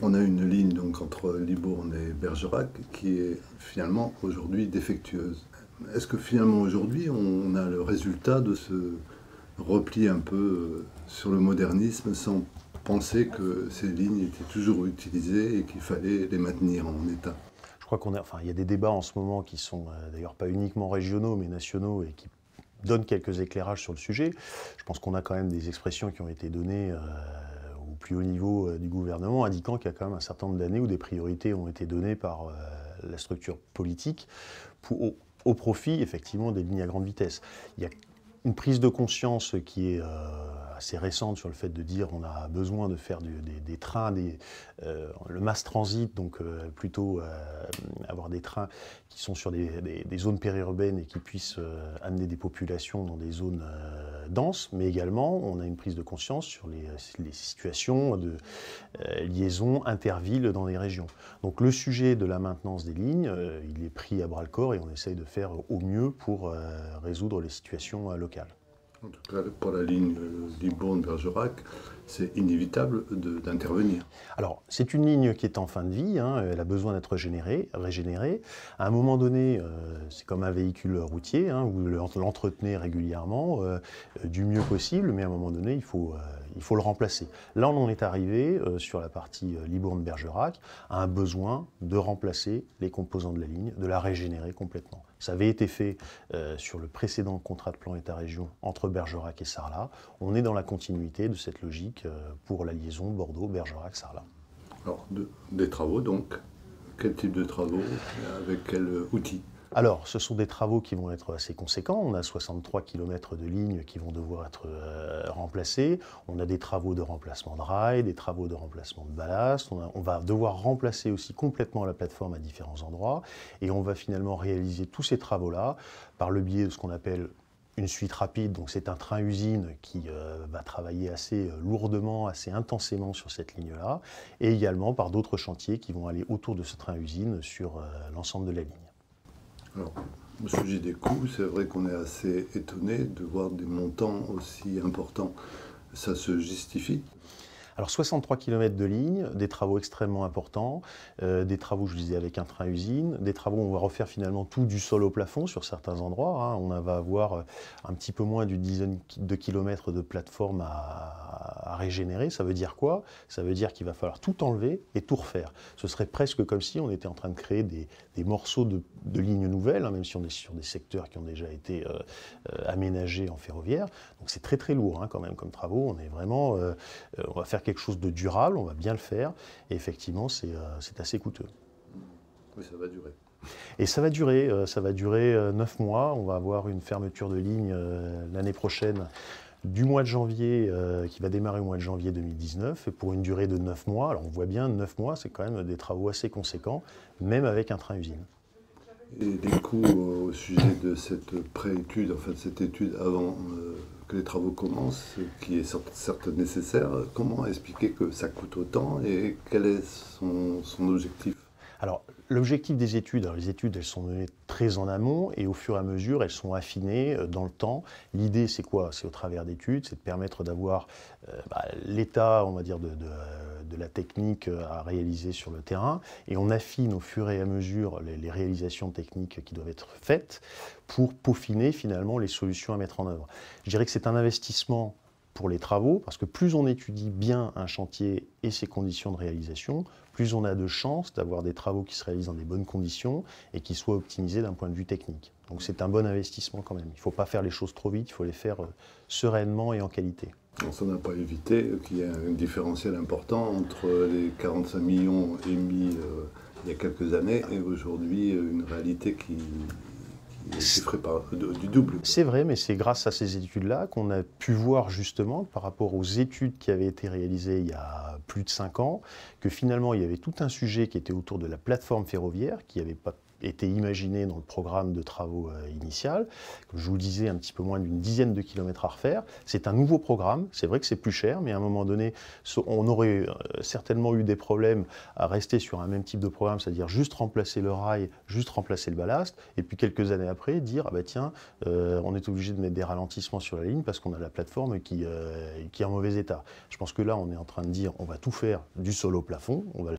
On a une ligne donc entre Libourne et Bergerac qui est finalement aujourd'hui défectueuse. Est-ce que finalement aujourd'hui on a le résultat de ce repli un peu sur le modernisme sans penser que ces lignes étaient toujours utilisées et qu'il fallait les maintenir en état? Je crois il y a des débats en ce moment qui sont d'ailleurs pas uniquement régionaux mais nationaux et qui donnent quelques éclairages sur le sujet. Je pense qu'on a quand même des expressions qui ont été données au plus haut niveau du gouvernement, indiquant qu'il y a quand même un certain nombre d'années où des priorités ont été données par la structure politique au profit effectivement des lignes à grande vitesse. Il y a une prise de conscience qui est assez récente sur le fait de dire on a besoin de faire des trains, le mass transit, donc plutôt avoir des trains qui sont sur des zones périurbaines et qui puissent amener des populations dans des zones denses, mais également on a une prise de conscience sur les situations de liaison intervilles dans les régions. Donc le sujet de la maintenance des lignes, il est pris à bras-le-corps et on essaye de faire au mieux pour résoudre les situations locales. En tout cas, pour la ligne Libourne-Bergerac, c'est inévitable d'intervenir. Alors, c'est une ligne qui est en fin de vie, hein, elle a besoin d'être régénérée. À un moment donné, c'est comme un véhicule routier, hein, vous l'entretenez régulièrement, du mieux possible, mais à un moment donné, il faut le remplacer. Là, on en est arrivé, sur la partie Libourne-Bergerac, à un besoin de remplacer les composants de la ligne, de la régénérer complètement. Ça avait été fait sur le précédent contrat de plan État-région entre Bergerac et Sarlat. On est dans la continuité de cette logique pour la liaison Bordeaux-Bergerac-Sarlat. Alors, des travaux donc. Quel type de travaux? Avec quel outil? Alors, ce sont des travaux qui vont être assez conséquents. On a 63 km de lignes qui vont devoir être remplacés. On a des travaux de remplacement de rails, des travaux de remplacement de ballast. On va devoir remplacer aussi complètement la plateforme à différents endroits. Et on va finalement réaliser tous ces travaux-là par le biais de ce qu'on appelle une suite rapide. Donc c'est un train-usine qui va travailler assez lourdement, assez intensément sur cette ligne-là. Et également par d'autres chantiers qui vont aller autour de ce train-usine sur l'ensemble de la ligne. Alors, au sujet des coûts, c'est vrai qu'on est assez étonné de voir des montants aussi importants. Ça se justifie? Alors 63 km de ligne, des travaux extrêmement importants, des travaux, je disais, avec un train-usine, des travaux où on va refaire finalement tout du sol au plafond sur certains endroits, hein. On va avoir un petit peu moins d'une dizaine de kilomètres de plateforme à régénérer. Ça veut dire quoi? Ça veut dire qu'il va falloir tout enlever et tout refaire. Ce serait presque comme si on était en train de créer des morceaux de lignes nouvelles, hein, même si on est sur des secteurs qui ont déjà été aménagés en ferroviaire. Donc c'est très très lourd, hein, quand même comme travaux. On est vraiment, on va faire quelque chose de durable, on va bien le faire, et effectivement c'est assez coûteux. Oui, ça va durer. Et ça va durer 9 mois, on va avoir une fermeture de ligne l'année prochaine du mois de janvier, qui va démarrer au mois de janvier 2019, et pour une durée de 9 mois. Alors on voit bien, 9 mois, c'est quand même des travaux assez conséquents, même avec un train-usine. Et les coûts au sujet de cette pré-étude, enfin de cette étude avant que les travaux commencent, qui est certes nécessaire, comment expliquer que ça coûte autant et quel est son objectif? Alors, l'objectif des études, alors les études, elles sont menées très en amont et au fur et à mesure, elles sont affinées dans le temps. L'idée, c'est quoi? C'est au travers d'études, c'est de permettre d'avoir l'état, on va dire, de la technique à réaliser sur le terrain, et on affine au fur et à mesure les réalisations techniques qui doivent être faites pour peaufiner finalement les solutions à mettre en œuvre. Je dirais que c'est un investissement pour les travaux, parce que plus on étudie bien un chantier et ses conditions de réalisation, plus on a de chances d'avoir des travaux qui se réalisent dans des bonnes conditions et qui soient optimisés d'un point de vue technique. Donc c'est un bon investissement quand même. Il ne faut pas faire les choses trop vite, il faut les faire sereinement et en qualité. Ça n'a pas évité qu'il y ait un différentiel important entre les 45 millions émis il y a quelques années et aujourd'hui une réalité qui chiffrée par du double. C'est vrai, mais c'est grâce à ces études-là qu'on a pu voir justement, par rapport aux études qui avaient été réalisées il y a plus de 5 ans, que finalement il y avait tout un sujet qui était autour de la plateforme ferroviaire, qui n'avait pas été imaginé dans le programme de travaux initial. Comme je vous le disais, un petit peu moins d'une dizaine de kilomètres à refaire. C'est un nouveau programme, c'est vrai que c'est plus cher, mais à un moment donné, on aurait certainement eu des problèmes à rester sur un même type de programme, c'est-à-dire juste remplacer le rail, juste remplacer le ballast, et puis quelques années après, dire, ah bah tiens, on est obligé de mettre des ralentissements sur la ligne parce qu'on a la plateforme qui est en mauvais état. Je pense que là, on est en train de dire, on va tout faire du sol au plafond, on va